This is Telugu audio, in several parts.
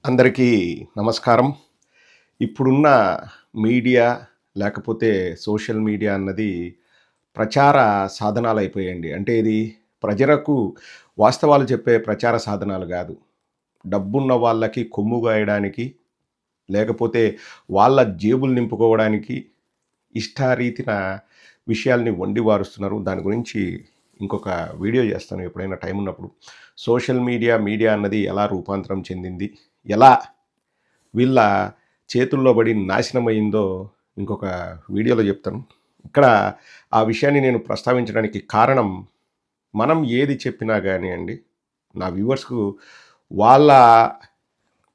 అందరికీ నమస్కారం. ఇప్పుడున్న మీడియా లేకపోతే సోషల్ మీడియా అన్నది ప్రచార సాధనాలయిపోయాయండి. అంటే ఇది ప్రజలకు వాస్తవాలు చెప్పే ప్రచార సాధనాలు గాదు. డబ్బున్న వాళ్ళకి కొమ్ము గాయడానికి, లేకపోతే వాళ్ళ జేబులు నింపుకోవడానికి ఇష్టారీతిన విషయాల్ని వండి వారుస్తున్నారు. దాని గురించి ఇంకొక వీడియో చేస్తాను ఎప్పుడైనా టైం ఉన్నప్పుడు. సోషల్ మీడియా అన్నది ఎలా రూపాంతరం చెందింది, ఎలా వీళ్ళ చేతుల్లో పడి నాశనమైందో ఇంకొక వీడియోలో చెప్తాను. ఇక్కడ ఆ విషయాన్ని నేను ప్రస్తావించడానికి కారణం, మనం ఏది చెప్పినా గానియండి, నా వ్యూవర్స్‌కు వాళ్ళ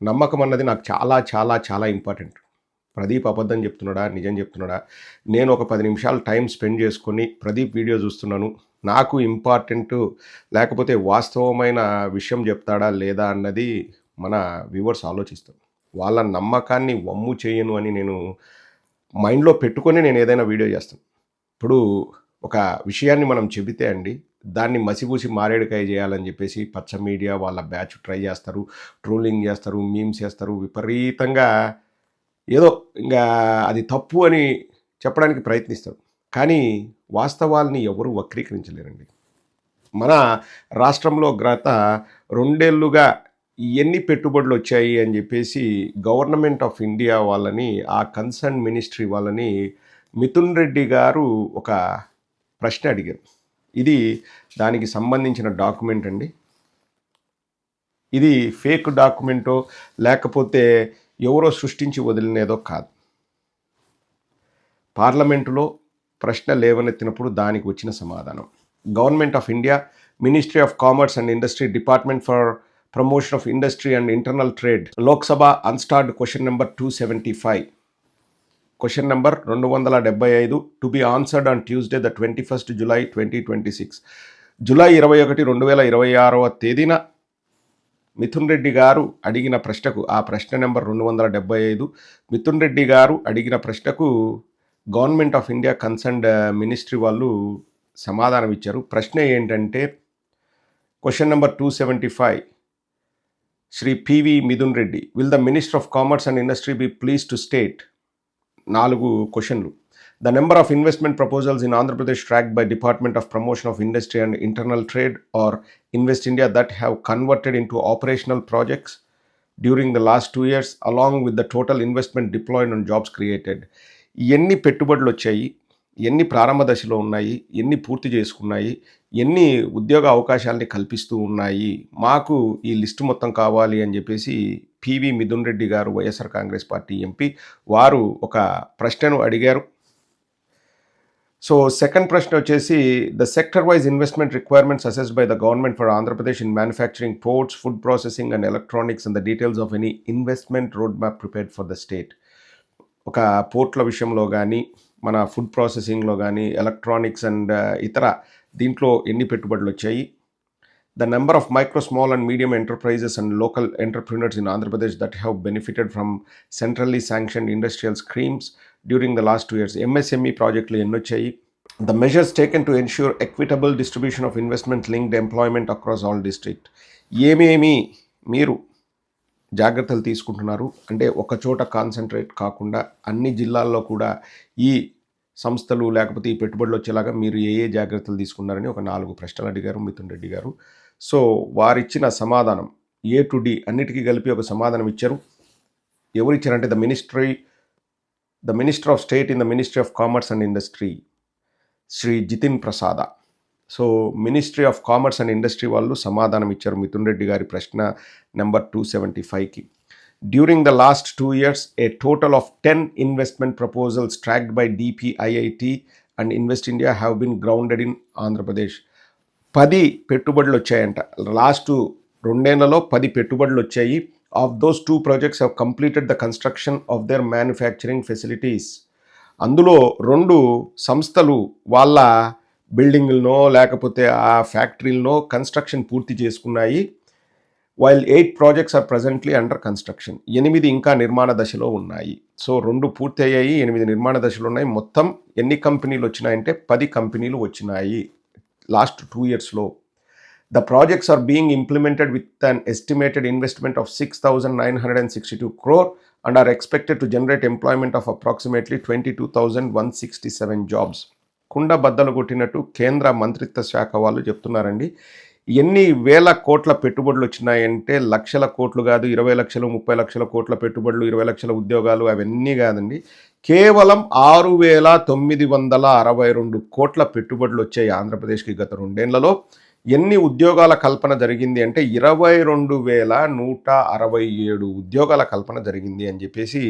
నమ్మకం అన్నది నాకు చాలా చాలా చాలా ఇంపార్టెంట్. ప్రదీప్ అబద్ధం చెప్తున్నాడా? నిజం చెప్తున్నాడా? నేను ఒక 10 నిమిషాలు టైం స్పెండ్ చేసుకొని ప్రదీప్ వీడియో చూస్తున్నాను. నాకు ఇంపార్టెంటు లేకపోతే వాస్తవమైన విషయం చెప్తాడా లేదా అన్నది మన వ్యూవర్స్ ఆలోచిస్తారు. వాళ్ళ నమ్మకాన్ని వమ్ము చేయను అని నేను మైండ్‌లో పెట్టుకొని నేను ఏదైనా వీడియో చేస్తాను. ఇప్పుడు ఒక విషయాన్ని మనం చెబితే అండి, దాన్ని మసిబూసి మారేడుకాయ చేయాలని చెప్పేసి పచ్చ మీడియా వాళ్ళ బ్యాచ్ ట్రై చేస్తారు. ట్రోలింగ్ చేస్తారు, మీమ్స్ చేస్తారు. విపరీతంగా ఏదో ఇంకా అది తప్పు అని చెప్పడానికి ప్రయత్నిస్తారు. కానీ వాస్తవాల్ని ఎవరు వక్రీకరించలేరండి. మన రాష్ట్రంలో గత 2 ఏళ్లుగా ఎన్ని పెట్టుబడులొచ్చాయి అని జెప్పేసి గవర్నమెంట్ ఆఫ్ ఇండియా వాళ్ళని, ఆ కన్సర్న్ మినిస్ట్రీ వాళ్ళని మిథున్ రెడ్డి గారు ఒక ప్రశ్న అడిగారు. ఇది దానికి సంబంధించిన డాక్యుమెంట్ అండి. ఇది ఫేక్ డాక్యుమెంటో లేకపోతే ఎవరో సృష్టించి వదిలినదో కాదు. పార్లమెంటులో ప్రశ్న లేవనెత్తినప్పుడు దానికి వచ్చిన సమాధానం. Government of India, ministry of commerce and industry, department for promotion of industry and internal trade, Lok Sabha unstarred question number 275. Question number 275 to be answered on Tuesday the 21st July 2026. July 21, 2026 తేదీన మిథున్ రెడ్డి గారు అడిగిన ప్రశ్నకు, ఆ ప్రశ్న నెంబర్ 275, మిథున్ రెడ్డి గారు అడిగిన ప్రశ్నకు government of India concerned ministry వాళ్ళు సమాధానం ఇచ్చారు. ప్రశ్న ఏంటంటే, question number 275, Shri PV Mithun Reddy, will the minister of commerce and industry be please to state. 4 క్వశ్చన్లు. The number of investment proposals in Andhra Pradesh tracked by Department of Promotion of Industry and Internal Trade or Invest India that have converted into operational projects during the last 2 years, along with the total investment deployed on jobs created. ఎన్ని పెట్టుబడులు వచ్చాయి, ఎన్ని ప్రారంభ దశలో ఉన్నాయి, ఎన్ని పూర్తి చేసుకున్నాయి, ఎన్ని ఉద్యోగ అవకాశాలని కల్పిస్తూ ఉన్నాయి, మాకు ఈ లిస్టు మొత్తం కావాలి అని చెప్పేసి పివి మిథున్ రెడ్డి గారు, వైఎస్ఆర్ కాంగ్రెస్ పార్టీ ఎంపీ, వారు ఒక ప్రశ్నను అడిగారు. సో సెకండ్ ప్రశ్న వచ్చేసి, the sector wise investment requirements assessed by the government for Andhra Pradesh in manufacturing, ports, food processing and electronics and the details of any investment road map prepared for the state. ఒక పోర్ట్ల విషయంలో కానీ, మన ఫుడ్ ప్రాసెసింగ్లో కానీ, ఎలక్ట్రానిక్స్ అండ్ ఇతర దీంట్లో ఎన్ని పెట్టుబడులు వచ్చాయి, the number of micro, small and medium enterprises and local entrepreneurs in Andhra Pradesh that have benefited from centrally sanctioned industrial schemes during the last 2 years. MSME ప్రాజెక్టులు ఎన్ని వచ్చాయి, the measures taken to ensure equitable distribution of investment linked employment across all district. ఏమేమి మీరు జాగ్రత్తలు తీసుకుంటున్నారు, అంటే ఒక చోట కాన్సన్ట్రేట్ కాకుండా అన్ని జిల్లాల్లో కూడా ఈ సంస్థలు లేకపోతే ఈ పెట్టుబడులు వచ్చేలాగా మీరు ఏ జాగ్రత్తలు తీసుకున్నారని ఒక 4 ప్రశ్నలు అడిగారు మిథున్ రెడ్డి గారు. సో వారిచ్చిన సమాధానం ఏ టు డి అన్నిటికీ కలిపి ఒక సమాధానం ఇచ్చారు. ఎవరు ఇచ్చారంటే the minister of state in the ministry of commerce and industry, Shri Jitin Prasada. So ministry of commerce and industry వాళ్ళు సమాధానం ఇచ్చారు మిథున్ రెడ్డి గారి ప్రశ్న నెంబర్ 275కి. During the last 2 years, a total of 10 investment proposals tracked by DPIIT and invest India have been grounded in Andhra Pradesh. 10 పెట్టుబడులు వచ్చాయంట. లాస్ట్ 2 ఏళ్లలో 10 పెట్టుబడులు వచ్చాయి. Of those 2 projects have completed the construction of their manufacturing facilities. అందులో 2 సంస్థలు వాళ్ళ బిల్డింగులనో లేకపోతే ఆ ఫ్యాక్టరీలనో కన్స్ట్రక్షన్ పూర్తి చేసుకున్నాయి. While 8 projects are presently under construction. 8 ఇంకా నిర్మాణ దశలో ఉన్నాయి. సో 2 పూర్తి అయ్యాయి, 8 నిర్మాణ దశలో ఉన్నాయి. మొత్తం ఎన్ని కంపెనీలు వచ్చినాయంటే 10 కంపెనీలు వచ్చినాయి last 2 yearsలో. The projects are being implemented with an estimated investment of 6,962 crore and are expected to generate employment of approximately 22,167 jobs. కుండ బద్దలు కొట్టినట్టు కేంద్ర మంత్రిత్వ శాఖ వాళ్ళు చెప్తున్నారండి. ఎన్ని వేల కోట్ల పెట్టుబడులు వచ్చినాయంటే లక్షల కోట్లు కాదు, 20 లక్షలు 30 లక్షల కోట్ల పెట్టుబడులు, 20 లక్షల ఉద్యోగాలు అవన్నీ కాదండి. కేవలం 6,962 కోట్ల పెట్టుబడులు వచ్చాయి ఆంధ్రప్రదేశ్కి గత 2 ఏళ్లలో. ఎన్ని ఉద్యోగాల కల్పన జరిగింది అంటే 22,167 ఉద్యోగాల కల్పన జరిగింది అని చెప్పేసి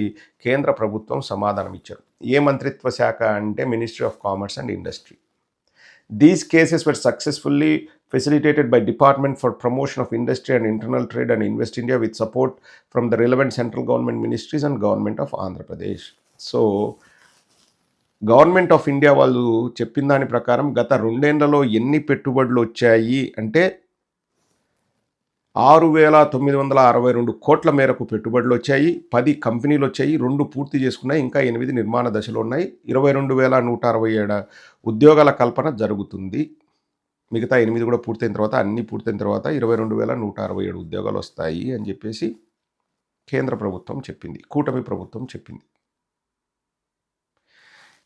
కేంద్ర ప్రభుత్వం సమాధానం ఇచ్చారు. ఏ మంత్రిత్వ శాఖ అంటే ministry of commerce and industry. These cases were successfully facilitated by Department for Promotion of Industry and Internal Trade and Invest India with support from the relevant central government ministries and government of Andhra Pradesh. So, government of India వాళ్ళు చెప్పిన దాని ప్రకారం గత 2 ఏళ్లలో ఎన్ని పెట్టుబడులు వచ్చాయి అంటే 6,962 కోట్ల మేరకు పెట్టుబడులు వచ్చాయి. 10 కంపెనీలు వచ్చాయి, 2 పూర్తి చేసుకున్నాయి, ఇంకా 8 నిర్మాణ దశలో ఉన్నాయి. 22,167 ఉద్యోగాల కల్పన జరుగుతుంది. మిగతా 8 కూడా పూర్తయిన తర్వాత, అన్నీ పూర్తయిన తర్వాత 22,167 ఉద్యోగాలు వస్తాయి అని చెప్పేసి కేంద్ర ప్రభుత్వం చెప్పింది, కూటమి ప్రభుత్వం చెప్పింది.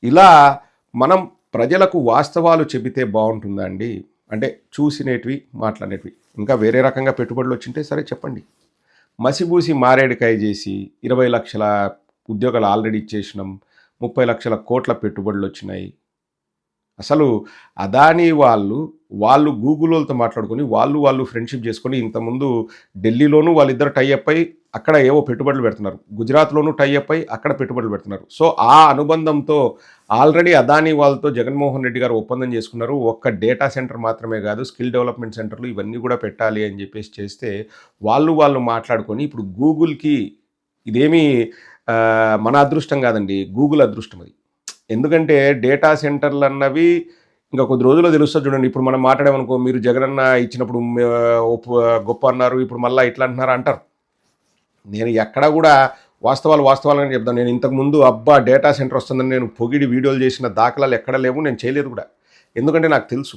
ఇలా మనం ప్రజలకు వాస్తవాలు చెబితే బాగుంటుందా అండి? అంటే చూసినేటివి, మాట్లాడేటివి. ఇంకా వేరే రకంగా పెట్టుబడులు వచ్చింటే సరే చెప్పండి. మసిబూసి మారేడుకాయ చేసి 20 లక్షల ఉద్యోగాలు ఆల్రెడీ ఇచ్చేసినాం, 30 లక్షల కోట్ల పెట్టుబడులు వచ్చినాయి. అసలు అదానీ వాళ్ళు గూగుల్ వాళ్ళతో మాట్లాడుకొని వాళ్ళు ఫ్రెండ్షిప్ చేసుకొని ఇంతకుముందు ఢిల్లీలోనూ వాళ్ళిద్దరు టైఅప్ అయి అక్కడ ఏవో పెట్టుబడులు పెడుతున్నారు, గుజరాత్లోనూ టైఅప్ అయి అక్కడ పెట్టుబడులు పెడుతున్నారు. సో ఆ అనుబంధంతో ఆల్రెడీ అదానీ వాళ్ళతో జగన్మోహన్ రెడ్డి గారు ఒప్పందం చేసుకున్నారు. ఒక్క డేటా సెంటర్ మాత్రమే కాదు, స్కిల్ డెవలప్మెంట్ సెంటర్లు ఇవన్నీ కూడా పెట్టాలి అని చెప్పేసి చేస్తే వాళ్ళు మాట్లాడుకొని ఇప్పుడు గూగుల్కి ఇదేమీ మన అదృష్టం కాదండి, గూగుల్ అదృష్టం అది. ఎందుకంటే డేటా సెంటర్లు అన్నవి ఇంకా కొద్ది రోజుల్లో తెలుస్తుంది చూడండి. ఇప్పుడు మనం మాట్లాడామనుకో, మీరు జగనన్న ఇచ్చినప్పుడు గొప్ప అన్నారు, ఇప్పుడు మళ్ళీ ఇట్లా అంటున్నారు అంటారు. నేను ఎక్కడ కూడా వాస్తవాలని చెప్తాను. నేను ఇంతకుముందు డేటా సెంటర్ వస్తుందని నేను పొగిడి వీడియోలు చేసిన దాఖలాలు ఎక్కడ లేవు, నేను చేయలేదు కూడా. ఎందుకంటే నాకు తెలుసు,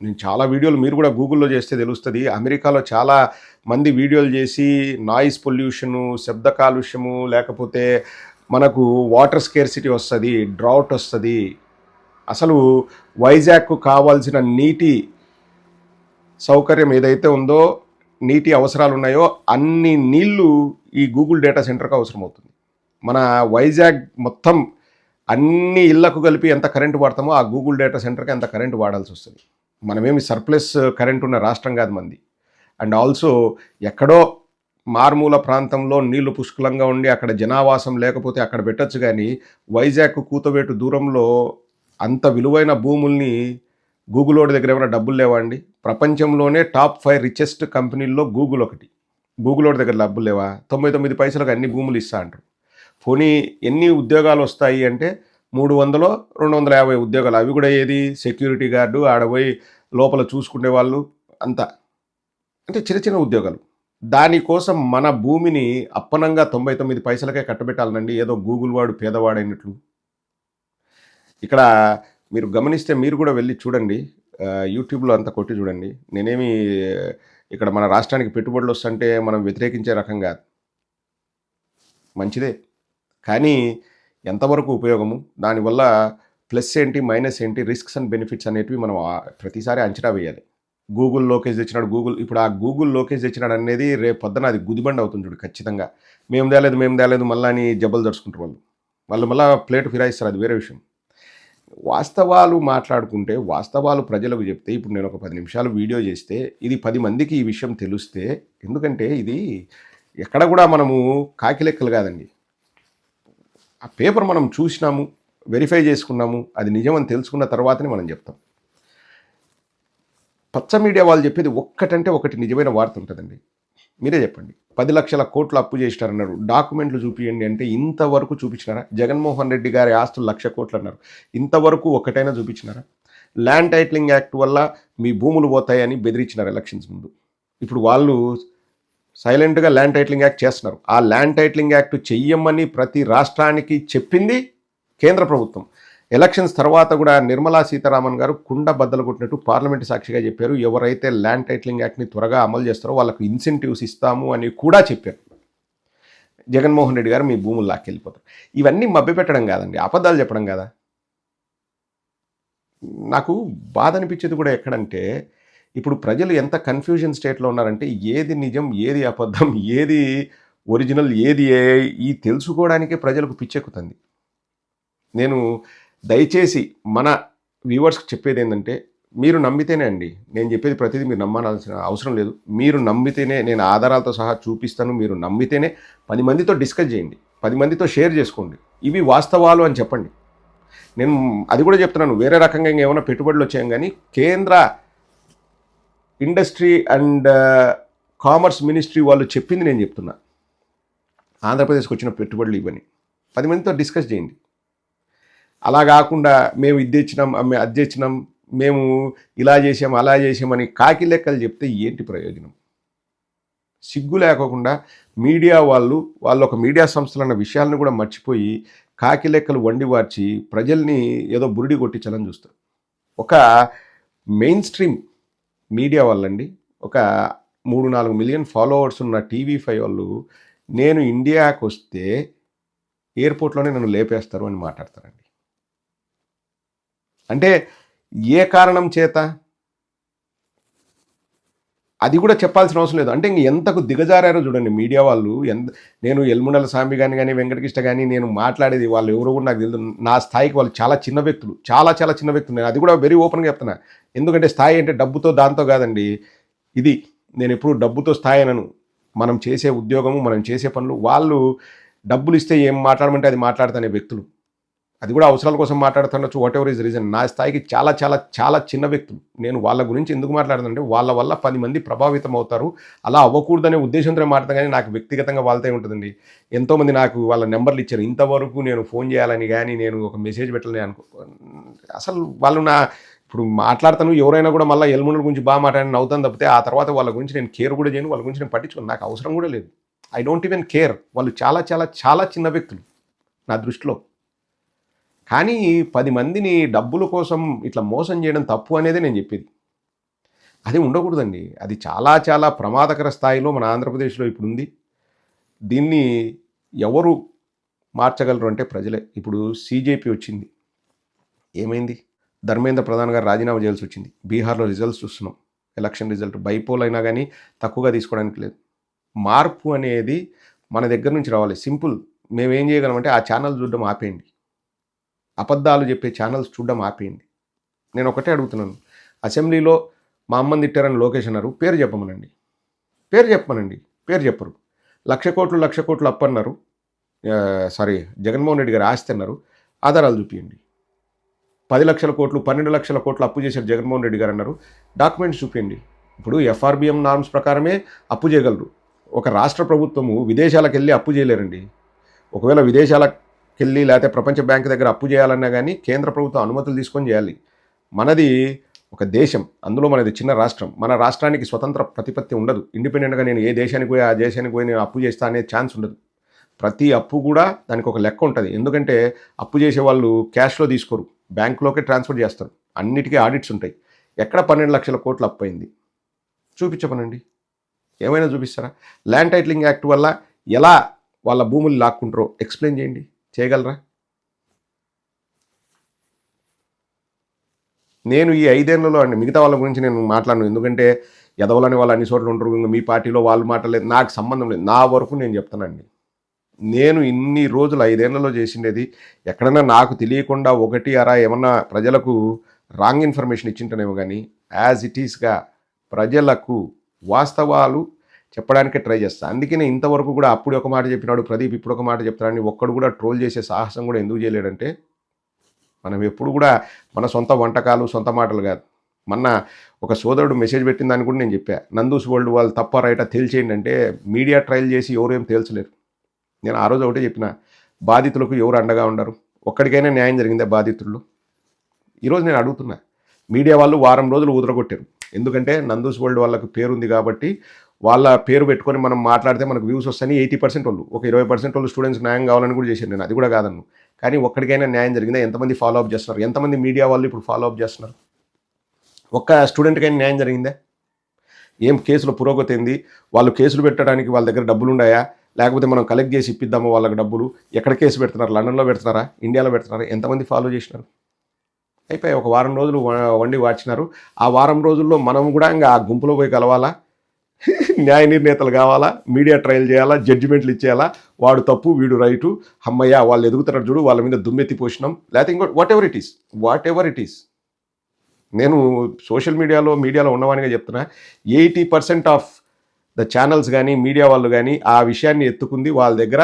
నేను చాలా వీడియోలు మీరు కూడా గూగుల్లో చేస్తే తెలుస్తుంది. అమెరికాలో చాలా మంది వీడియోలు చేసి నాయిస్ పొల్యూషను, శబ్ద కాలుష్యము, లేకపోతే మనకు వాటర్ స్కేర్సిటీ వస్తుంది, డ్రౌట్ వస్తుంది. అసలు వైజాగ్కు కావాల్సిన నీటి సౌకర్యం ఏదైతే ఉందో, నీటి అవసరాలు ఉన్నాయో అన్ని నీళ్లు ఈ గూగుల్ డేటా సెంటర్కి అవసరం అవుతుంది. మన వైజాగ్ మొత్తం అన్ని ఇళ్లకు కలిపి ఎంత కరెంటు వాడతామో ఆ గూగుల్ డేటా సెంటర్కి ఎంత కరెంటు వాడాల్సి వస్తుంది. మనమేమి సర్ప్లస్ కరెంట్ ఉన్న రాష్ట్రం కాదు మంది. అండ్ ఆల్సో ఎక్కడో మారుమూల ప్రాంతంలో నీళ్లు పుష్కలంగా ఉండి అక్కడ జనావాసం లేకపోతే అక్కడ పెట్టచ్చు, కానీ వైజాగ్ కూతవేటు దూరంలో అంత విలువైన భూముల్ని గూగుల్ వాడి దగ్గర ఏమైనా డబ్బులు లేవా అండి? ప్రపంచంలోనే టాప్ 5 రిచెస్ట్ కంపెనీల్లో గూగుల్ ఒకటి. గూగుల్ వాడి దగ్గర డబ్బులు లేవా? 99 పైసలకు అన్ని భూములు ఇస్తా అంటారు. పోనీ ఎన్ని ఉద్యోగాలు వస్తాయి అంటే 300 250 ఉద్యోగాలు. అవి కూడా ఏది? సెక్యూరిటీ గార్డు, ఆడపోయి లోపల చూసుకునే వాళ్ళు, అంతా అంటే చిన్న ఉద్యోగాలు. దానికోసం మన భూమిని అప్పనంగా 99 పైసలకే కట్టబెట్టాలనండి, ఏదో గూగుల్ వాడు పేదవాడైనట్లు. ఇక్కడ మీరు గమనిస్తే మీరు కూడా వెళ్ళి చూడండి, యూట్యూబ్లో అంతా కొట్టి చూడండి. నేనేమి ఇక్కడ మన రాష్ట్రానికి పెట్టుబడులు వస్తుంటే మనం వ్యతిరేకించే రకం కాదు, మంచిదే. కానీ ఎంతవరకు ఉపయోగము, దానివల్ల ప్లస్ ఏంటి, మైనస్ ఏంటి, రిస్క్స్ అండ్ బెనిఫిట్స్ అనేటివి మనం ప్రతిసారి అంచనా వేయాలి. గూగుల్ లోకేష్ తెచ్చినాడు, ఇప్పుడు ఆ గూగుల్ లోకేష్ తెచ్చినాడు అనేది రేపు పొద్దున అది గుదిబండి అవుతుంది చూడు ఖచ్చితంగా. మేము తేలేదు మళ్ళీ అని జబ్బలు దడుచుకుంటారు వాళ్ళు మళ్ళీ ప్లేట్ ఫిరాయిస్తారు, అది వేరే విషయం. వాస్తవాలు మాట్లాడుకుంటే, వాస్తవాలు ప్రజలకు చెప్తే, ఇప్పుడు నేను ఒక 10 నిమిషాలు వీడియో చేస్తే ఇది 10 మందికి ఈ విషయం తెలిస్తే, ఎందుకంటే ఇది ఎక్కడ కూడా మనము కాకి లెక్కలు కాదండి. ఆ పేపర్ మనం చూసినాము, వెరిఫై చేసుకున్నాము, అది నిజమని తెలుసుకున్న తర్వాతనే మనం చెప్తాం. పచ్చ మీడియా వాళ్ళు చెప్పేది ఒక్కటంటే ఒకటి నిజమైన వార్త ఉంటుందండి. మీరే చెప్పండి. 10 లక్షల కోట్లు అప్పు చేసినారన్నారు, డాక్యుమెంట్లు చూపించండి అంటే ఇంతవరకు చూపించినారా? జగన్మోహన్ రెడ్డి గారి ఆస్తులు 1,00,000 కోట్లు అన్నారు, ఇంతవరకు ఒక్కటైనా చూపించినారా? ల్యాండ్ టైటిలింగ్ యాక్ట్ వల్ల మీ భూములు పోతాయని బెదిరించినారు ఎలక్షన్స్ ముందు. ఇప్పుడు వాళ్ళు సైలెంట్గా ల్యాండ్ టైటిలింగ్ యాక్ట్ చేస్తున్నారు. ఆ ల్యాండ్ టైటిలింగ్ యాక్ట్ చెయ్యమని ప్రతి రాష్ట్రానికి చెప్పింది కేంద్ర ప్రభుత్వం. ఎలక్షన్స్ తర్వాత కూడా నిర్మలా సీతారామన్ గారు కుండ బద్దలు కొట్టినట్టు పార్లమెంట్ సాక్షిగా చెప్పారు. ఎవరైతే ల్యాండ్ టైటిలింగ్ యాక్ట్ని త్వరగా అమలు చేస్తారో వాళ్ళకు ఇన్సెంటివ్స్ ఇస్తాము అని కూడా చెప్పారు. జగన్మోహన్ రెడ్డి గారు మీ భూములు లాక్కెళ్ళిపోతారు. ఇవన్నీ మభ్యపెట్టడం కాదండి, అబద్ధాలు చెప్పడం కదా. నాకు బాధ అనిపించేది కూడా ఎక్కడంటే, ఇప్పుడు ప్రజలు ఎంత కన్ఫ్యూజన్ స్టేట్లో ఉన్నారంటే ఏది నిజం, ఏది అబద్ధం, ఏది ఒరిజినల్, ఏది ఈ తెలుసుకోవడానికే ప్రజలకు పిచ్చెక్కుతుంది. నేను దయచేసి మన వ్యూవర్స్కి చెప్పేది ఏంటంటే, మీరు నమ్మితేనే అండి, నేను చెప్పేది ప్రతిదీ మీరు నమ్మాల్సిన అవసరం లేదు. మీరు నమ్మితేనే, నేను ఆధారాలతో సహా చూపిస్తాను, మీరు నమ్మితేనే 10 మందితో డిస్కస్ చేయండి, 10 మందితో షేర్ చేసుకోండి, ఇవి వాస్తవాలు అని చెప్పండి. నేను అది కూడా చెప్తున్నాను, వేరే రకంగా ఏమైనా పెట్టుబడులు వచ్చాయం కానీ కేంద్ర ఇండస్ట్రీ అండ్ కామర్స్ మినిస్ట్రీ వాళ్ళు చెప్పింది నేను చెప్తున్నా. ఆంధ్రప్రదేశ్కి వచ్చిన పెట్టుబడులు ఇవన్నీ 10 మందితో డిస్కస్ చేయండి. అలా కాకుండా మేము ఇది తెచ్చినాం, మేము అది తెచ్చినాం, మేము ఇలా చేసాం అలా చేసామని కాకి లెక్కలు చెప్తే ఏంటి ప్రయోజనం? సిగ్గు లేకోకుండా మీడియా వాళ్ళు ఒక మీడియా సంస్థలు అన్న విషయాలను కూడా మర్చిపోయి కాకి లెక్కలు వండి వార్చి ప్రజల్ని ఏదో బురిడి కొట్టించాలని చూస్తారు. ఒక మెయిన్ స్ట్రీమ్ మీడియా వాళ్ళండి, ఒక 3-4 మిలియన్ ఫాలోవర్స్ ఉన్న TV5 వాళ్ళు నేను ఇండియాకి వస్తే ఎయిర్పోర్ట్లోనే నన్ను లేపేస్తారు అని మాట్లాడతారండి. అంటే ఏ కారణం చేత? అది కూడా చెప్పాల్సిన అవసరం లేదు. అంటే ఇంక ఎంతకు దిగజారారో చూడండి మీడియా వాళ్ళు. నేను ఎల్ముండల స్వామి కానీ వెంకటకృష్ణ కానీ నేను మాట్లాడేది వాళ్ళు ఎవరో కూడా నాకు తెలియదు. నా స్థాయికి వాళ్ళు చాలా చిన్న వ్యక్తులు, చాలా చాలా చిన్న వ్యక్తులు. నేను అది కూడా వెరీ ఓపెన్గా చెప్తున్నా. ఎందుకంటే స్థాయి అంటే డబ్బుతో దాంతో కాదండి. ఇది నేను ఎప్పుడు డబ్బుతో స్థాయి అనను. మనం చేసే ఉద్యోగము, మనం చేసే పనులు, వాళ్ళు డబ్బులు ఇస్తే ఏం మాట్లాడమంటే అది మాట్లాడుతున్న వ్యక్తులు. అది కూడా అవసరాల కోసం మాట్లాడుతుండొచ్చు, వాట్ ఎవర్ ఈజ్ రీజన్. నా స్థాయికి చాలా చాలా చాలా చిన్న వ్యక్తులు. నేను వాళ్ళ గురించి ఎందుకు మాట్లాడుతుంటే వాళ్ళ వల్ల 10 మంది ప్రభావితం అవుతారు, అలా అవ్వకూడదనే ఉద్దేశంతో మాట్లాడతాను. కానీ నాకు వ్యక్తిగతంగా వాళ్ళతో ఉంటుందండి. ఎంతోమంది నాకు వాళ్ళ నెంబర్లు ఇచ్చారు, ఇంతవరకు నేను ఫోన్ చేయాలని కానీ నేను ఒక మెసేజ్ పెట్టాలని అనుకో. అసలు వాళ్ళు ఇప్పుడు మాట్లాడతాను, ఎవరైనా కూడా మళ్ళీ ఎల్ముండల గురించి బాగా మాట్లాడి నవ్వుతాను తప్పితే ఆ తర్వాత వాళ్ళ గురించి నేను కేర్ కూడా చేయను, వాళ్ళ గురించి నేను పట్టించుకోను, నాకు అవసరం కూడా లేదు. I don't even care. వాళ్ళు చాలా చాలా చాలా చిన్న వ్యక్తులు నా దృష్టిలో. కానీ 10 మందిని డబ్బుల కోసం ఇట్లా మోసం చేయడం తప్పు అనేది నేను చెప్పేది. అది ఉండకూడదండి. అది చాలా చాలా ప్రమాదకర స్థాయిలో మన ఆంధ్రప్రదేశ్లో ఇప్పుడు ఉంది. దీన్ని ఎవరు మార్చగలరు అంటే ప్రజలే. ఇప్పుడు CJP వచ్చింది, ఏమైంది? ధర్మేంద్ర ప్రధాన్ గారు రాజీనామా చేయాల్సి వచ్చింది. బీహార్లో రిజల్ట్స్ చూస్తున్నాం, ఎలక్షన్ రిజల్ట్ బైపోల్ అయినా కానీ తక్కువగా తీసుకోవడానికి లేదు. మార్పు అనేది మన దగ్గర నుంచి రావాలి. సింపుల్. మేమేం చేయగలమంటే ఆ ఛానల్ చూడడం ఆపేయండి, అబద్ధాలు చెప్పే ఛానల్స్ చూడడం ఆపేయండి. నేను ఒకటే అడుగుతున్నాను, అసెంబ్లీలో మా అమ్మని తిట్టారని లోకేష్ అన్నారు, పేరు చెప్పమనండి, పేరు చెప్పమనండి, పేరు చెప్పరు. 1,00,00,000 కోట్లు అప్పు అన్నారు, జగన్మోహన్ రెడ్డి గారు ఆస్తి అన్నారు, ఆధారాలు చూపించండి. 10 లక్షల కోట్లు 12 లక్షల కోట్లు అప్పు చేశారు జగన్మోహన్ రెడ్డి గారు అన్నారు, డాక్యుమెంట్స్ చూపించండి. ఇప్పుడు FRBM నార్మ్స్ ప్రకారమే అప్పు చేయగలరు. ఒక రాష్ట్ర ప్రభుత్వము విదేశాలకు వెళ్ళి అప్పు చేయలేరండి. ఒకవేళ విదేశాలకు వెళ్ళి లేకపోతే ప్రపంచ బ్యాంక్ దగ్గర అప్పు చేయాలన్నా కానీ కేంద్ర ప్రభుత్వం అనుమతులు తీసుకొని చేయాలి. మనది ఒక దేశం, అందులో మనది చిన్న రాష్ట్రం. మన రాష్ట్రానికి స్వతంత్ర ప్రతిపత్తి ఉండదు. ఇండిపెండెంట్గా నేను ఏ దేశానికి పోయి ఆ దేశానికి పోయి నేను అప్పు చేస్తా అనే ఛాన్స్ ఉండదు. ప్రతి అప్పు కూడా దానికి ఒక లెక్క ఉంటుంది. ఎందుకంటే అప్పు చేసే వాళ్ళు క్యాష్లో తీసుకోరు, బ్యాంకులోకే ట్రాన్స్ఫర్ చేస్తారు. అన్నిటికీ ఆడిట్స్ ఉంటాయి. ఎక్కడ 12 లక్షల కోట్లు అప్పు అయింది చూపించమనండి. ఏమైనా చూపిస్తారా? ల్యాండ్ టైటిలింగ్ యాక్ట్ వల్ల ఎలా వాళ్ళ భూములు లాక్కుంటారో ఎక్స్ప్లెయిన్ చేయండి, చేయగలరా? నేను ఈ 5 ఏళ్లలో అండి, మిగతా వాళ్ళ గురించి నేను మాట్లాడను, ఎందుకంటే ఎదవలని వాళ్ళు అన్ని చోట్ల ఉంటారు, ఇంకా మీ పార్టీలో వాళ్ళు మాట్లాడలేదు, నాకు సంబంధం లేదు. నా వరకు నేను చెప్తానండి. నేను ఇన్ని రోజులు 5 ఏళ్లలో చేసిండేది ఎక్కడన్నా నాకు తెలియకుండా ఒకటి అరా ఏమన్నా ప్రజలకు రాంగ్ ఇన్ఫర్మేషన్ ఇచ్చింటనేమో, కానీ యాజ్ ఇట్ ఈస్గా ప్రజలకు వాస్తవాలు చెప్పడానికే ట్రై చేస్తాను. అందుకే నేను ఇంతవరకు కూడా అప్పుడు ఒక మాట చెప్పినాడు ప్రదీప్, ఇప్పుడు ఒక మాట చెప్తానని ఒక్కడు కూడా ట్రోల్ చేసే సాహసం కూడా ఎందుకు చేయలేడంటే, మనం ఎప్పుడు కూడా మన సొంత వంటకాలు సొంత మాటలు కాదు. మొన్న ఒక సోదరుడు మెసేజ్ పెట్టిన దాన్ని కూడా నేను చెప్పా, నందూస్ వరల్డ్ వాళ్ళు తప్ప రైటా తేల్చేయండి అంటే మీడియా ట్రయల్ చేసి ఎవరేం తేల్చలేరు. నేను ఆ రోజు ఒకటే చెప్పిన, బాధితులకు ఎవరు అండగా ఉండరు, ఒక్కడికైనా న్యాయం జరిగిందే బాధితుల్లో? ఈరోజు నేను అడుగుతున్నా, మీడియా వాళ్ళు వారం రోజులు ఊదరగొట్టారు. ఎందుకంటే నందూస్ వరల్డ్ వాళ్ళకు పేరుంది కాబట్టి వాళ్ళ పేరు పెట్టుకొని మనం మాట్లాడితే మనకు వ్యూస్ వస్తాయని 80% వాళ్ళు, ఒక 20% వాళ్ళు స్టూడెంట్స్ న్యాయం కావాలని కూడా చేశారు. నేను అది కూడా కాదన్ను. కానీ ఒక్కడికైనా న్యాయం జరిగిందా? ఎంతమంది ఫాలో అప్ చేస్తున్నారు? ఎంతమంది మీడియా వాళ్ళు ఇప్పుడు ఫాలో అప్ చేస్తున్నారు? ఒక్క స్టూడెంట్‌కైనా న్యాయం జరిగిందా? ఏం కేసుల పురోగతి ఏంది? వాళ్ళు కేసులు పెట్టడానికి వాళ్ళ దగ్గర డబ్బులున్నాయా? లేకపోతే మనం కలెక్ట్ చేసి ఇప్పిద్దామా వాళ్ళకి డబ్బులు? ఎక్కడ కేసు పెడుతున్నారు? లండన్‌లో పెడుతున్నారా? ఇండియాలో పెడుతున్నారా? ఎంతమంది ఫాలో చేసినారు? అయిపోయి ఒక వారం రోజులు వండి వార్చినారు. ఆ వారం రోజుల్లో మనం కూడా ఇంక ఆ గుంపులో పోయి కలవాలా? న్యాయ నిర్ణేతలు కావాలా? మీడియా ట్రయల్ చేయాలా? జడ్జిమెంట్లు ఇచ్చేయాలా? వాడు తప్పు, వీడు రైటు. హమ్మయ్య! వాళ్ళు ఎదుగుతున్నారు చూడు, వాళ్ళ మీద దుమ్మెత్తి పోసినాం. లేకపోతే ఇంకోటి వాట్ ఎవర్ ఇట్ ఈస్. నేను సోషల్ మీడియాలో ఉన్నవానిగా చెప్తున్నా, 80% ఆఫ్ ద ఛానల్స్ కానీ, మీడియా వాళ్ళు కానీ ఆ విషయాన్ని ఎత్తుకుంది. వాళ్ళ దగ్గర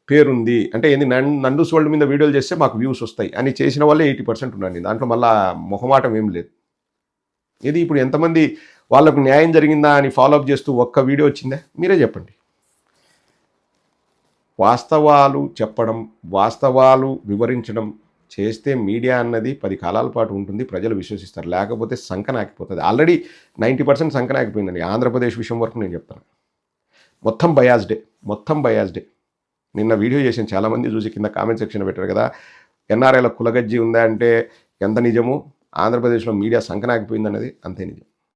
పేరుంది. అంటే ఏంది, నండూస్ వరల్డ్ మీద వీడియోలు చేస్తే మాకు వ్యూస్ వస్తాయి అని చేసిన వాళ్ళే 80% ఉండండి. దాంట్లో మళ్ళా మొహమాటం ఏం లేదు. ఇది ఇప్పుడు ఎంతమంది వాళ్ళకు న్యాయం జరిగిందా అని ఫాలోఅప్ చేస్తూ ఒక్క వీడియో వచ్చిందా? మీరే చెప్పండి. వాస్తవాలు చెప్పడం, వాస్తవాలు వివరించడం చేస్తే మీడియా అన్నది 10 కాలాల పాటు ఉంటుంది. ప్రజలు విశ్వసిస్తారు. లేకపోతే సంకనాకిపోతుంది. ఆల్రెడీ 90% సంకనాకిపోయిందండి. ఆంధ్రప్రదేశ్ విషయం వరకు నేను చెప్తాను. మొత్తం బయాస్డే. నిన్న వీడియో చేసిన చాలామంది చూసి కింద కామెంట్ సెక్షన్ పెట్టారు కదా, ఎన్ఆర్ఐల కులగజ్జి ఉందా అంటే ఎంత నిజము, ఆంధ్రప్రదేశ్లో మీడియా సంకనాకిపోయిందన్నది అంతే నిజం.